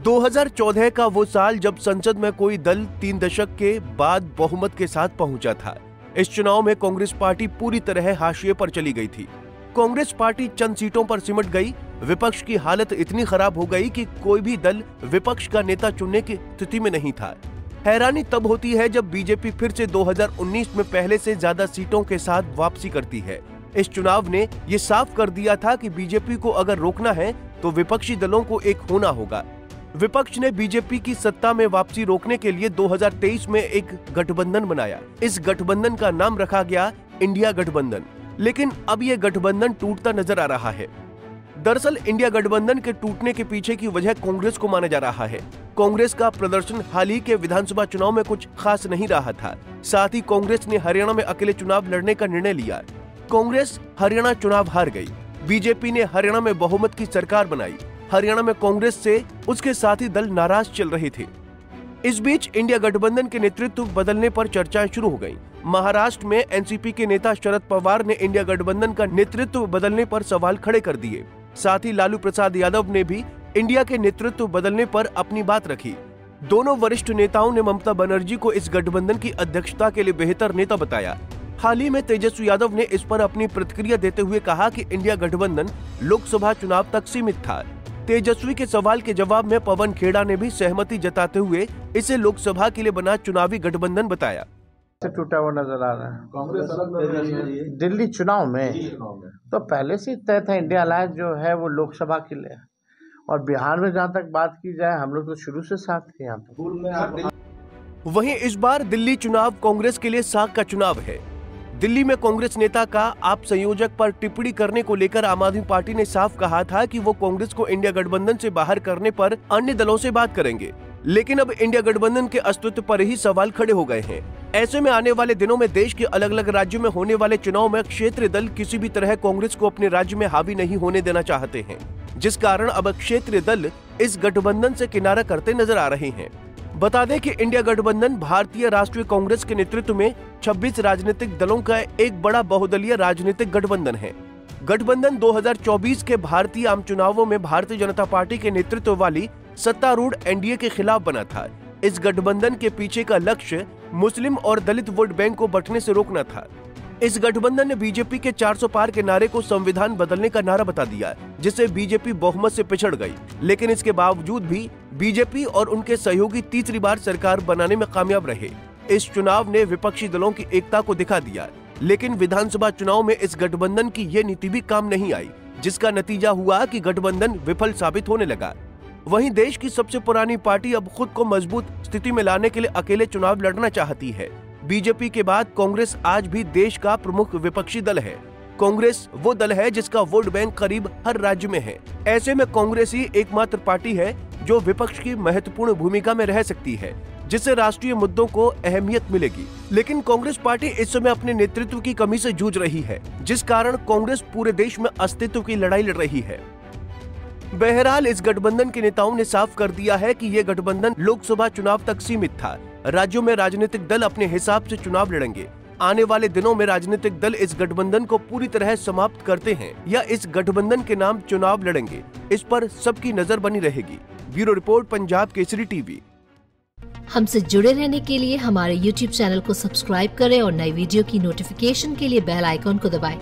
2014 का वो साल जब संसद में कोई दल 3 दशक के बाद बहुमत के साथ पहुंचा था। इस चुनाव में कांग्रेस पार्टी पूरी तरह हाशिए पर चली गई थी। कांग्रेस पार्टी चंद सीटों पर सिमट गई। विपक्ष की हालत इतनी खराब हो गई कि कोई भी दल विपक्ष का नेता चुनने की स्थिति में नहीं था। हैरानी तब होती है जब बीजेपी फिर से 2019 में पहले से ज्यादा सीटों के साथ वापसी करती है। इस चुनाव ने ये साफ कर दिया था कि बीजेपी को अगर रोकना है तो विपक्षी दलों को एक होना होगा। विपक्ष ने बीजेपी की सत्ता में वापसी रोकने के लिए 2023 में एक गठबंधन बनाया। इस गठबंधन का नाम रखा गया इंडिया गठबंधन। लेकिन अब ये गठबंधन टूटता नजर आ रहा है। दरअसल इंडिया गठबंधन के टूटने के पीछे की वजह कांग्रेस को माना जा रहा है। कांग्रेस का प्रदर्शन हाल ही के विधानसभा चुनाव में कुछ खास नहीं रहा था। साथ ही कांग्रेस ने हरियाणा में अकेले चुनाव लड़ने का निर्णय लिया। कांग्रेस हरियाणा चुनाव हार गई। बीजेपी ने हरियाणा में बहुमत की सरकार बनाई। हरियाणा में कांग्रेस से उसके साथी दल नाराज चल रहे थे। इस बीच इंडिया गठबंधन के नेतृत्व बदलने पर चर्चाएं शुरू हो गईं। महाराष्ट्र में एनसीपी के नेता शरद पवार ने इंडिया गठबंधन का नेतृत्व बदलने पर सवाल खड़े कर दिए। साथ ही लालू प्रसाद यादव ने भी इंडिया के नेतृत्व बदलने पर अपनी बात रखी। दोनों वरिष्ठ नेताओं ने ममता बनर्जी को इस गठबंधन की अध्यक्षता के लिए बेहतर नेता बताया। हाल ही में तेजस्वी यादव ने इस पर अपनी प्रतिक्रिया देते हुए कहा कि इंडिया गठबंधन लोकसभा चुनाव तक सीमित था। तेजस्वी के सवाल के जवाब में पवन खेड़ा ने भी सहमति जताते हुए इसे लोकसभा के लिए बना चुनावी गठबंधन बताया। टूटा हुआ नजर आ रहा है कांग्रेस दिल्ली चुनाव में तो पहले से तय था। इंडिया अलायंस जो है वो लोकसभा के लिए, और बिहार में जहाँ तक बात की जाए हम लोग तो शुरू से साथ थे यहाँ पे। वहीं इस बार दिल्ली चुनाव कांग्रेस के लिए साख का चुनाव है। दिल्ली में कांग्रेस नेता का आप संयोजक पर टिप्पणी करने को लेकर आम आदमी पार्टी ने साफ कहा था कि वो कांग्रेस को इंडिया गठबंधन से बाहर करने पर अन्य दलों से बात करेंगे। लेकिन अब इंडिया गठबंधन के अस्तित्व पर ही सवाल खड़े हो गए हैं। ऐसे में आने वाले दिनों में देश के अलग अलग राज्यों में होने वाले चुनाव में क्षेत्रीय दल किसी भी तरह कांग्रेस को अपने राज्य में हावी नहीं होने देना चाहते हैं, जिस कारण अब क्षेत्रीय दल इस गठबंधन से किनारा करते नजर आ रहे हैं। बता दें कि इंडिया गठबंधन भारतीय राष्ट्रीय कांग्रेस के नेतृत्व में 26 राजनीतिक दलों का एक बड़ा बहुदलीय राजनीतिक गठबंधन है। गठबंधन 2024 के भारतीय आम चुनावों में भारतीय जनता पार्टी के नेतृत्व वाली सत्तारूढ़ एनडीए के खिलाफ बना था। इस गठबंधन के पीछे का लक्ष्य मुस्लिम और दलित वोट बैंक को बंटने से रोकना था। इस गठबंधन ने बीजेपी के 400 पार के नारे को संविधान बदलने का नारा बता दिया, जिससे बीजेपी बहुमत से पिछड़ गई। लेकिन इसके बावजूद भी बीजेपी और उनके सहयोगी तीसरी बार सरकार बनाने में कामयाब रहे। इस चुनाव ने विपक्षी दलों की एकता को दिखा दिया। लेकिन विधानसभा चुनाव में इस गठबंधन की ये नीति भी काम नहीं आई, जिसका नतीजा हुआ कि गठबंधन विफल साबित होने लगा। वहीं देश की सबसे पुरानी पार्टी अब खुद को मजबूत स्थिति में लाने के लिए अकेले चुनाव लड़ना चाहती है। बीजेपी के बाद कांग्रेस आज भी देश का प्रमुख विपक्षी दल है। कांग्रेस वो दल है जिसका वोट बैंक करीब हर राज्य में है। ऐसे में कांग्रेस ही एकमात्र पार्टी है जो विपक्ष की महत्वपूर्ण भूमिका में रह सकती है, जिससे राष्ट्रीय मुद्दों को अहमियत मिलेगी। लेकिन कांग्रेस पार्टी इस समय अपने नेतृत्व की कमी से जूझ रही है, जिस कारण कांग्रेस पूरे देश में अस्तित्व की लड़ाई लड़ रही है। बहरहाल इस गठबंधन के नेताओं ने साफ कर दिया है कि ये गठबंधन लोकसभा चुनाव तक सीमित था। राज्यों में राजनीतिक दल अपने हिसाब से चुनाव लड़ेंगे। आने वाले दिनों में राजनीतिक दल इस गठबंधन को पूरी तरह समाप्त करते हैं या इस गठबंधन के नाम चुनाव लड़ेंगे, इस पर सबकी नजर बनी रहेगी। Bureau report, Punjab Kesari TV. हमसे जुड़े रहने के लिए हमारे YouTube चैनल को सब्सक्राइब करें और नई वीडियो की नोटिफिकेशन के लिए बेल आइकॉन को दबाएं।